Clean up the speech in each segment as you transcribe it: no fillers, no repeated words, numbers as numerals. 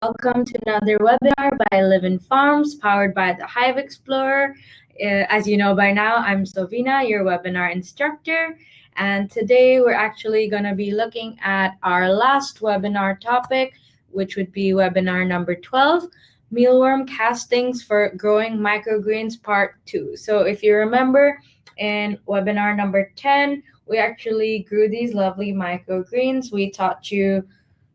welcome to another webinar by Live in Farms, powered by the Hive Explorer. As you know by now, I'm Sovina, your webinar instructor, and today we're actually going to be looking at our last webinar topic, which would be webinar number 12, Mealworm Castings for Growing Microgreens Part 2. So if you remember, in webinar number 10, we actually grew these lovely microgreens. We taught you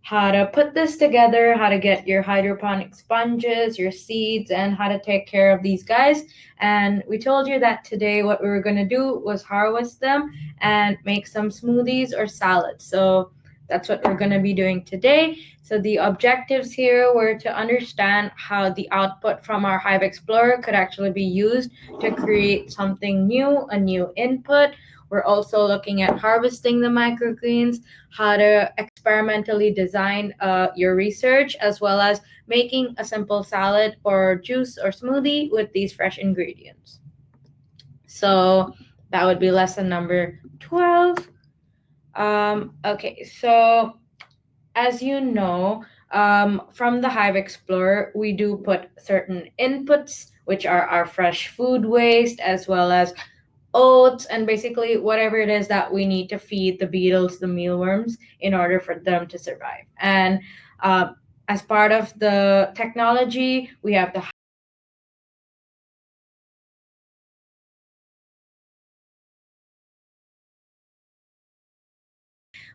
how to put this together, how to get your hydroponic sponges, your seeds, and how to take care of these guys. And we told you that today what we were going to do was harvest them and make some smoothies or salads. So that's what we're going to be doing today. So the objectives here were to understand how the output from our Hive Explorer could actually be used to create something new, a new input. We're also looking at harvesting the microgreens, how to experimentally design your research, as well as making a simple salad or juice or smoothie with these fresh ingredients. So that would be lesson number 12. Okay, so as you know, from the Hive Explorer, we do put certain inputs, which are our fresh food waste, as well as oats, and basically whatever it is that we need to feed the beetles, the mealworms, in order for them to survive. And as part of the technology, we have the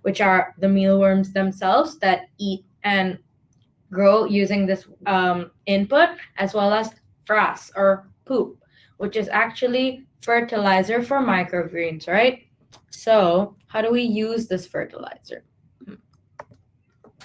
which are the mealworms themselves that eat and grow using this input, as well as frass or poop, which is actually fertilizer for microgreens, right? So how do we use this fertilizer?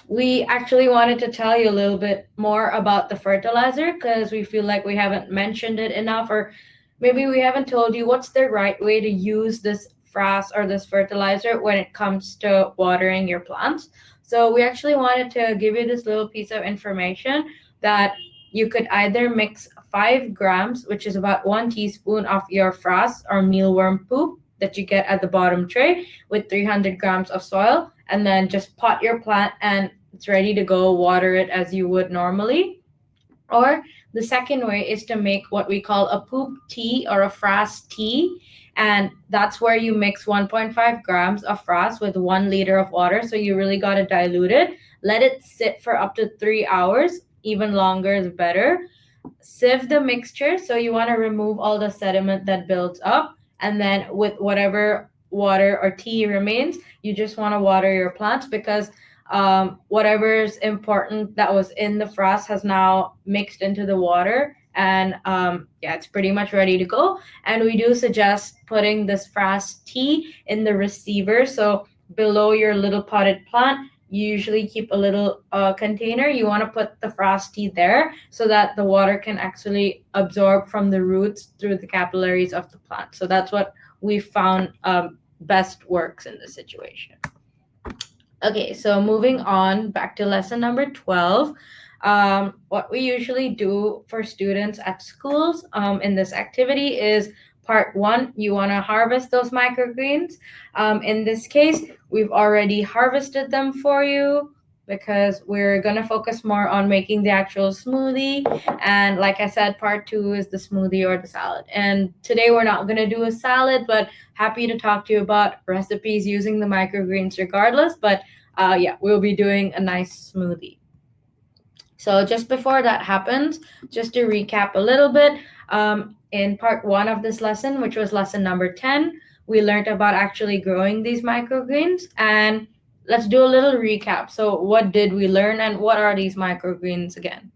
We actually wanted to tell you a little bit more about the fertilizer because we feel like we haven't mentioned it enough, or maybe we haven't told you what's the right way to use this frass or this fertilizer when it comes to watering your plants. So we actually wanted to give you this little piece of information that you could either mix 5 grams, which is about 1 teaspoon of your frass or mealworm poop that you get at the bottom tray, with 300 grams of soil, and then just pot your plant and it's ready to go. Water it as you would normally. Or the second way is to make what we call a poop tea or a frass tea. And that's where you mix 1.5 grams of frass with 1 liter of water. So you really got to dilute it. Let it sit for up to 3 hours. Even longer is better. Sieve the mixture. So you want to remove all the sediment that builds up. And then with whatever water or tea remains, you just want to water your plants, because whatever is important that was in the frass has now mixed into the water, and yeah, it's pretty much ready to go. And we do suggest putting this frass tea in the receiver. So below your little potted plant, you usually keep a little container. You want to put the frass tea there so that the water can actually absorb from the roots through the capillaries of the plant. So that's what we found best works in this situation. Okay, so moving on back to lesson number 12. What we usually do for students at schools in this activity is part 1, you want to harvest those microgreens. In this case, we've already harvested them for you because we're going to focus more on making the actual smoothie. And like I said, part 2 is the smoothie or the salad. And today we're not going to do a salad, but happy to talk to you about recipes using the microgreens regardless. But yeah, we'll be doing a nice smoothie. So just before that happens, just to recap a little bit, in part 1 of this lesson, which was lesson number 10, we learned about actually growing these microgreens. And let's do a little recap. So what did we learn, and what are these microgreens again?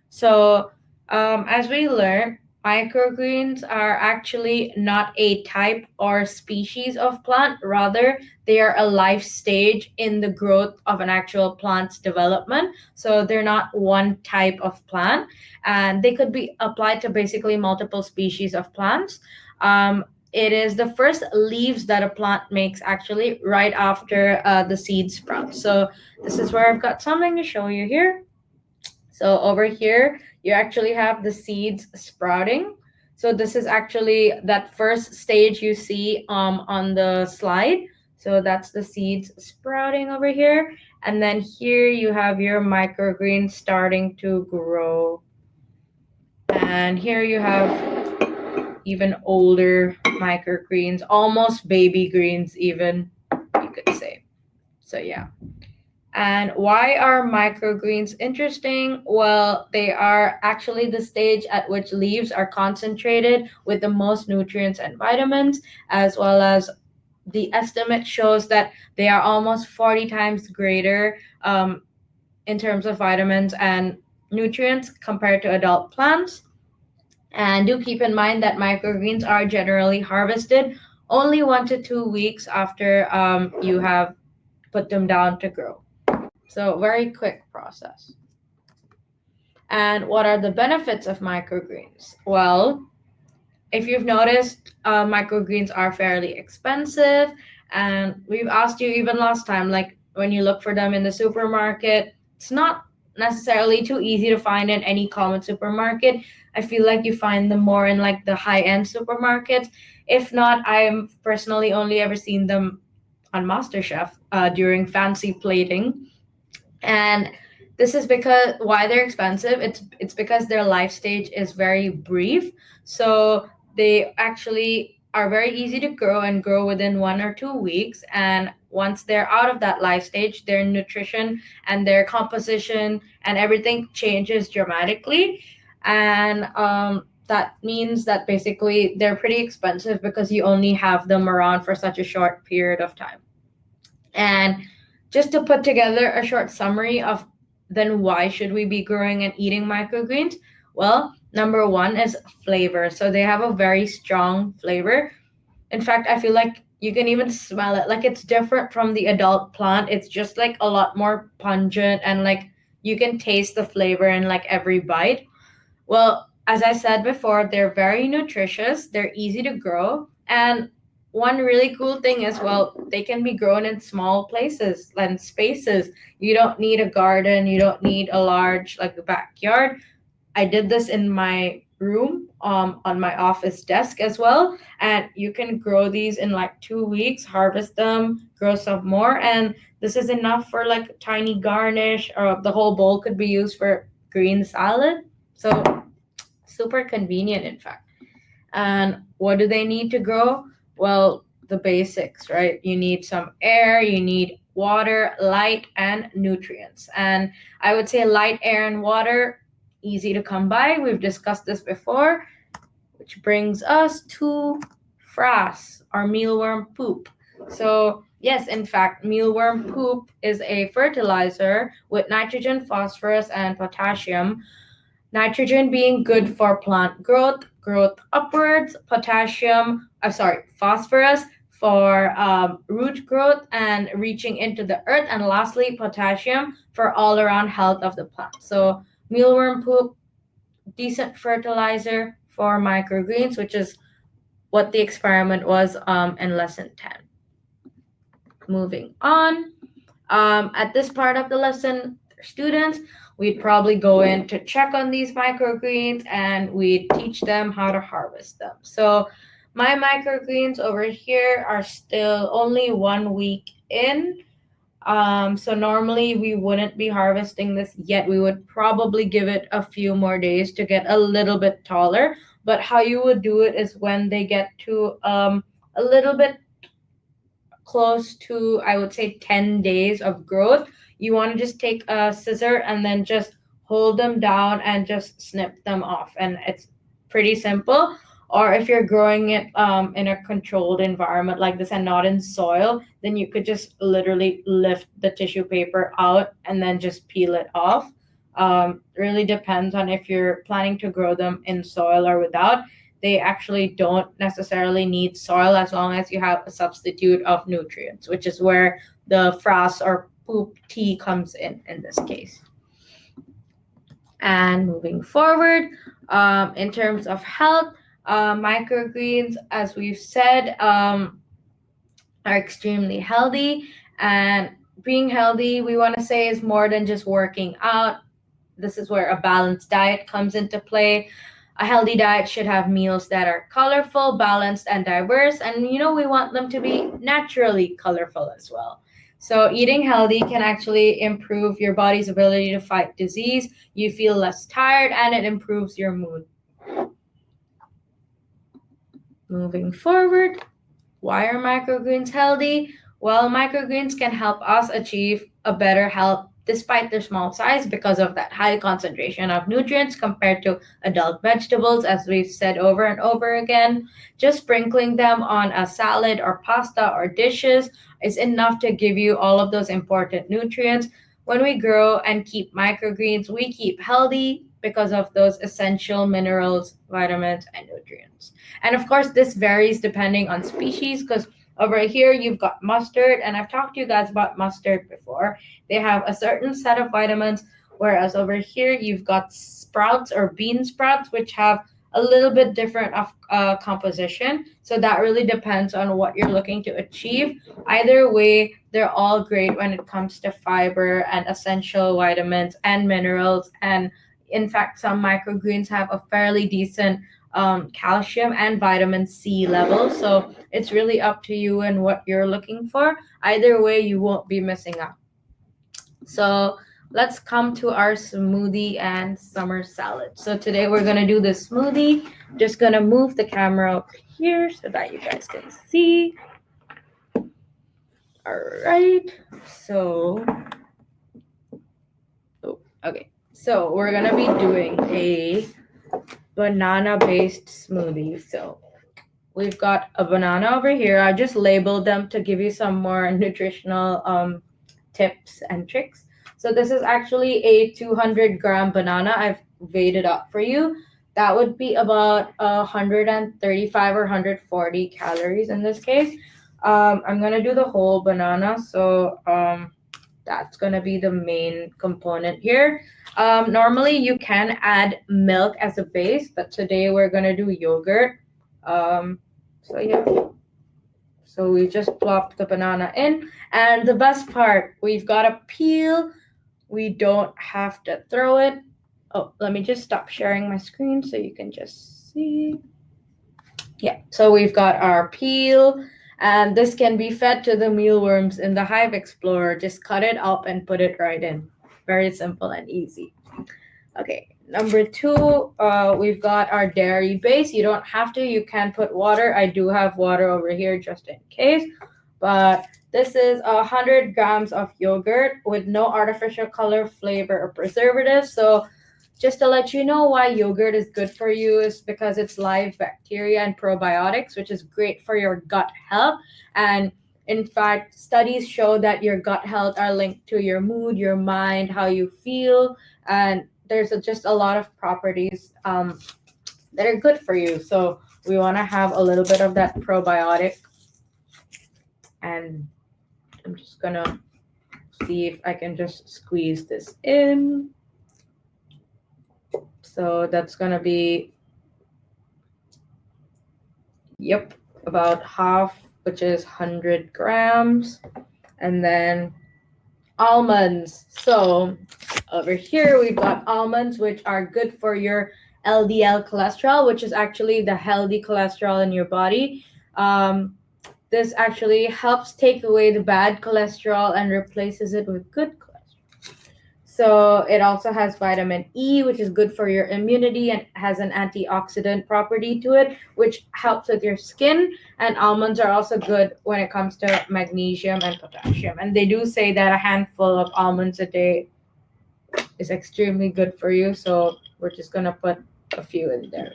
So as we learned, microgreens are actually not a type or species of plant. Rather, they are a life stage in the growth of an actual plant's development. So they're not one type of plant, and they could be applied to basically multiple species of plants. It is the first leaves that a plant makes actually right after the seed sprouts. So this is where I've got something to show you here. So over here, you actually have the seeds sprouting. So this is actually that first stage you see on the slide. So that's the seeds sprouting over here. And then here you have your microgreens starting to grow. And here you have even older microgreens, almost baby greens, even, you could say. So, yeah. And why are microgreens interesting? Well, they are actually the stage at which leaves are concentrated with the most nutrients and vitamins, as well as the estimate shows that they are almost 40 times greater in terms of vitamins and nutrients compared to adult plants. And do keep in mind that microgreens are generally harvested only 1 to 2 weeks after you have put them down to grow. So, very quick process. And what are the benefits of microgreens? Well, if you've noticed, microgreens are fairly expensive, and we've asked you even last time, like when you look for them in the supermarket, it's not necessarily too easy to find in any common supermarket. I feel like you find them more in like the high end supermarkets. If not, I'm personally only ever seen them on MasterChef during fancy plating. And this is because why they're expensive. It's because their life stage is very brief, so they actually are very easy to grow and grow within 1 or 2 weeks. And once they're out of that life stage, their nutrition and their composition and everything changes dramatically. And that means that basically they're pretty expensive because you only have them around for such a short period of time. And just to put together a short summary of then why should we be growing and eating microgreens? Well, number one is flavor. So they have a very strong flavor. In fact, I feel like you can even smell it. Like it's different from the adult plant. It's just like a lot more pungent, and like you can taste the flavor in like every bite. Well, as I said before, they're very nutritious, they're easy to grow, and one really cool thing is, well, they can be grown in small places and spaces. You don't need a garden, you don't need a large like a backyard. I did this in my room on my office desk as well, and you can grow these in like 2 weeks, harvest them, grow some more, and this is enough for like tiny garnish, or the whole bowl could be used for green salad. So super convenient, in fact. And what do they need to grow? Well, the basics, right? You need some air, you need water, light, and nutrients. And I would say light, air, and water, easy to come by. We've discussed this before, which brings us to frass, our mealworm poop. So, yes, in fact, mealworm poop is a fertilizer with nitrogen, phosphorus, and potassium. Nitrogen being good for plant growth, growth upwards, phosphorus for root growth and reaching into the earth, and lastly, potassium for all around health of the plant. So, mealworm poop, decent fertilizer for microgreens, which is what the experiment was in lesson 10. Moving on. At this part of the lesson, students, we'd probably go in to check on these microgreens and we'd teach them how to harvest them. So my microgreens over here are still only 1 week in. So normally we wouldn't be harvesting this yet. We would probably give it a few more days to get a little bit taller. But how you would do it is when they get to a little bit close to, I would say, 10 days of growth, you want to just take a scissor and then just hold them down and just snip them off. And it's pretty simple. Or if you're growing it in a controlled environment like this and not in soil, then you could just literally lift the tissue paper out and then just peel it off. Really depends on if you're planning to grow them in soil or without. They actually don't necessarily need soil as long as you have a substitute of nutrients, which is where the frass or poop tea comes in this case. And moving forward, in terms of health, microgreens, as we've said, are extremely healthy. And being healthy, we want to say, is more than just working out. This is where a balanced diet comes into play. A healthy diet should have meals that are colorful, balanced, and diverse. And we want them to be naturally colorful as well. So eating healthy can actually improve your body's ability to fight disease. You feel less tired and it improves your mood. Moving forward, why are microgreens healthy? Well, microgreens can help us achieve a better health despite their small size because of that high concentration of nutrients compared to adult vegetables, as we've said over and over again. Just sprinkling them on a salad or pasta or dishes is enough to give you all of those important nutrients. When we grow and keep microgreens, we keep healthy because of those essential minerals, vitamins, and nutrients. And of course, this varies depending on species because over here you've got mustard, and I've talked to you guys about mustard before. They have a certain set of vitamins, whereas over here you've got sprouts or bean sprouts, which have a little bit different of composition. So that really depends on what you're looking to achieve. Either way, they're all great when it comes to fiber and essential vitamins and minerals. And in fact, some microgreens have a fairly decent calcium and vitamin C level. So it's really up to you and what you're looking for. Either way, you won't be missing out. So let's come to our smoothie and summer salad. So today we're gonna do the smoothie. Just gonna move the camera up here so that you guys can see. All right. So, okay. So we're gonna be doing a banana-based smoothie. So we've got a banana over here. I just labeled them to give you some more nutritional tips and tricks. So this is actually a 200-gram banana. I've weighed it up for you. That would be about 135 or 140 calories in this case. I'm gonna do the whole banana, so that's gonna be the main component here. Normally you can add milk as a base, but today we're gonna do yogurt. So yeah. So we just plop the banana in. And the best part, we've got a peel. We don't have to throw it. Oh, let me just stop sharing my screen so you can just see. Yeah, so we've got our peel. And this can be fed to the mealworms in the Hive Explorer. Just cut it up and put it right in. Very simple and easy. Okay, number two, we've got our dairy base. You don't have to, you can put water. I do have water over here just in case. But this is 100 grams of yogurt with no artificial color, flavor, or preservatives. So just to let you know why yogurt is good for you is because it's live bacteria and probiotics, which is great for your gut health. And in fact, studies show that your gut health are linked to your mood, your mind, how you feel, and there's just a lot of properties that are good for you. So we want to have a little bit of that probiotic. And I'm just gonna see if I can just squeeze this in. So that's gonna be, yep, about half, which is 100 grams. And then almonds. So over here we've got almonds, which are good for your LDL cholesterol, which is actually the healthy cholesterol in your body. This actually helps take away the bad cholesterol and replaces it with good cholesterol. So it also has vitamin E, which is good for your immunity and has an antioxidant property to it, which helps with your skin. And almonds are also good when it comes to magnesium and potassium. And they do say that a handful of almonds a day is extremely good for you. So we're just going to put a few in there.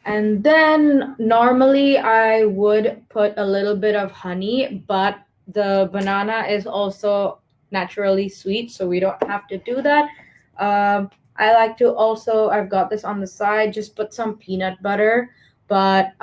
And then normally I would put a little bit of honey, but the banana is also naturally sweet, so we don't have to do that. I like to also, I've got this on the side, just put some peanut butter, but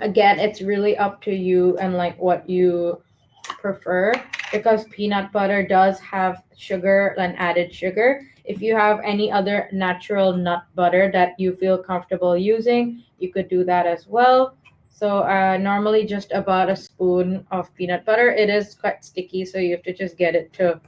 again, it's really up to you and like what you prefer, because peanut butter does have sugar and added sugar. If you have any other natural nut butter that you feel comfortable using, you could do that as well. So normally just about a spoon of peanut butter. It is quite sticky, so you have to just get it to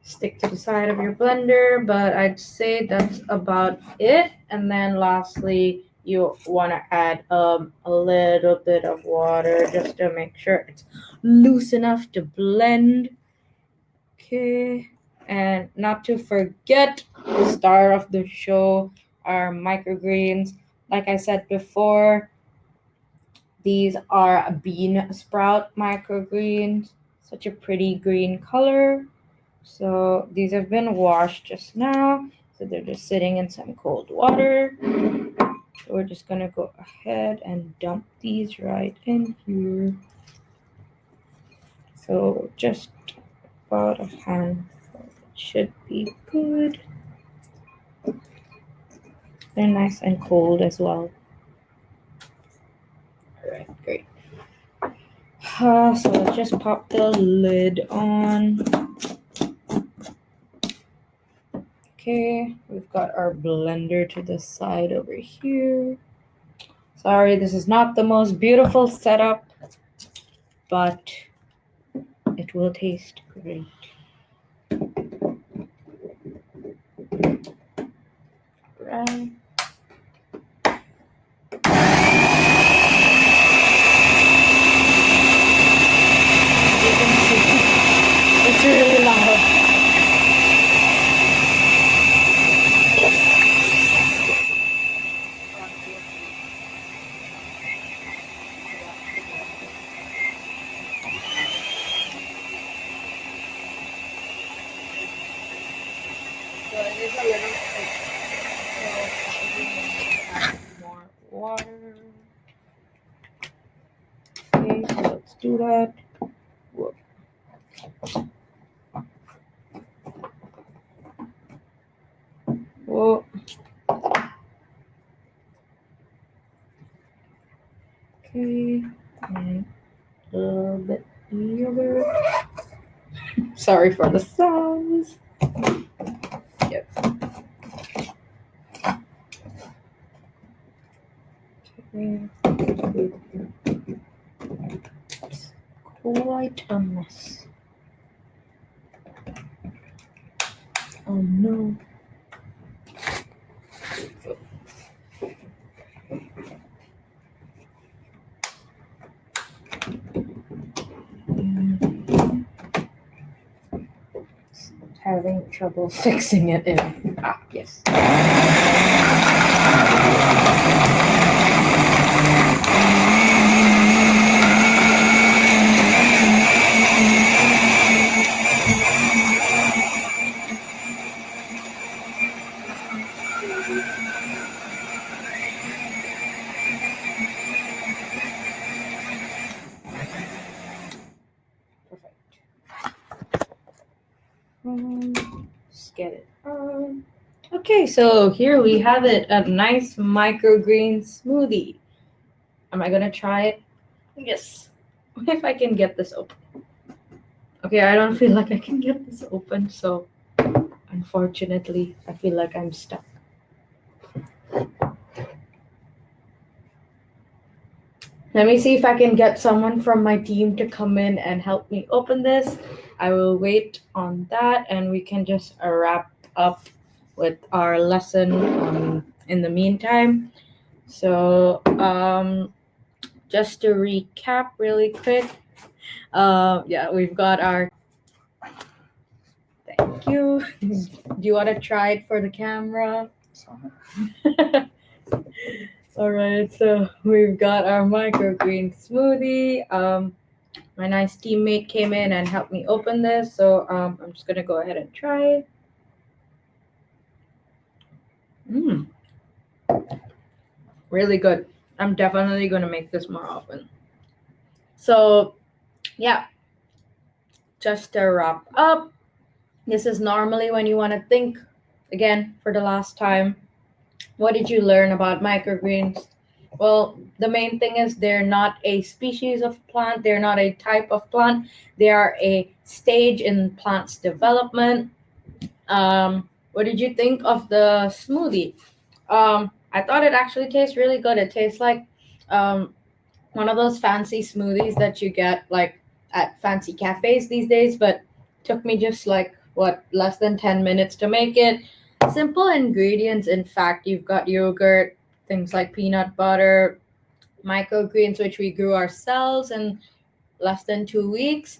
stick to the side of your blender, but I'd say that's about it. And then lastly, you want to add a little bit of water just to make sure it's loose enough to blend. Okay, and not to forget the star of the show, our microgreens. Like I said before, these are bean sprout microgreens. Such a pretty green color. So these have been washed just now. So they're just sitting in some cold water. So we're just gonna go ahead and dump these right in here. So just about a handful. It should be good. They're nice and cold as well. Alright, great. So let's just pop the lid on. Okay, we've got our blender to the side over here. Sorry, this is not the most beautiful setup, but it will taste great. Right. You can see it's really loud. So it is a little thick, so probably need to add more water. Okay, so let's do that. Whoa. Whoa. Okay, and a little bit yogurt. Sorry for the sounds. Yep. Okay. It's quite a mess. Oh no. Having trouble fixing it in. Ah, yes. Perfect. Just get it on. Okay, so here we have it, a nice microgreen smoothie. Am I gonna try it? Yes. If I can get this open. Okay, I don't feel like I can get this open, so unfortunately, I feel like I'm stuck. Let me see if I can get someone from my team to come in and help me open this. I will wait on that and we can just wrap up with our lesson in the meantime. So, just to recap really quick, yeah, we've got our. Thank you. Do you want to try it for the camera? All right, so we've got our microgreen smoothie. My nice teammate came in and helped me open this, so I'm just gonna go ahead and try it. Really good. I'm definitely gonna make this more often. So, yeah, just to wrap up, this is normally when you want to think again for the last time. What did you learn about microgreens? Well, the main thing is they're not a species of plant, they're not a type of plant, they are a stage in plant's development. What did you think of the smoothie? I thought it actually tastes really good. It tastes like um, one of those fancy smoothies that you get like at fancy cafes these days, but took me just like what less than 10 minutes to make it. Simple ingredients, in fact. You've got yogurt, things like peanut butter, microgreens, which we grew ourselves in less than 2 weeks.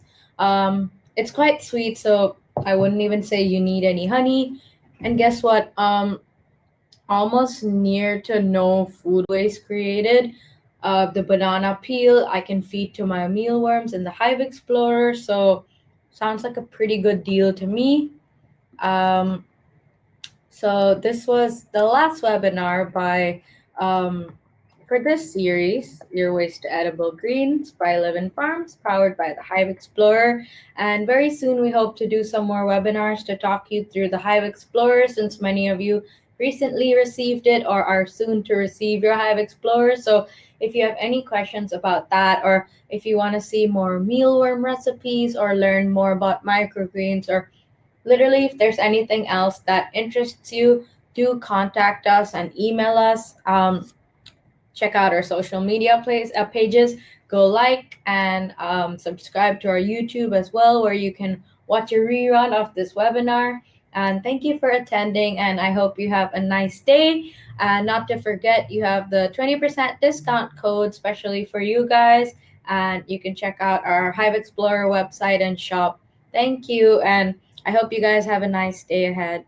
It's quite sweet, so I wouldn't even say you need any honey. And guess what? Almost near to no food waste created. The banana peel I can feed to my mealworms in the Hive Explorer, so sounds like a pretty good deal to me. Um, so this was the last webinar by for this series, Your Waste to Edible Greens by Living Farms, powered by the Hive Explorer. And very soon we hope to do some more webinars to talk you through the Hive Explorer, since many of you recently received it or are soon to receive your Hive Explorer. So if you have any questions about that, or if you want to see more mealworm recipes or learn more about microgreens, or literally, if there's anything else that interests you, do contact us and email us. Check out our social media pages. Go like and subscribe to our YouTube as well, where you can watch a rerun of this webinar. And thank you for attending, and I hope you have a nice day. And not to forget, you have the 20% discount code, especially for you guys. And you can check out our Hive Explorer website and shop. Thank you, and I hope you guys have a nice day ahead.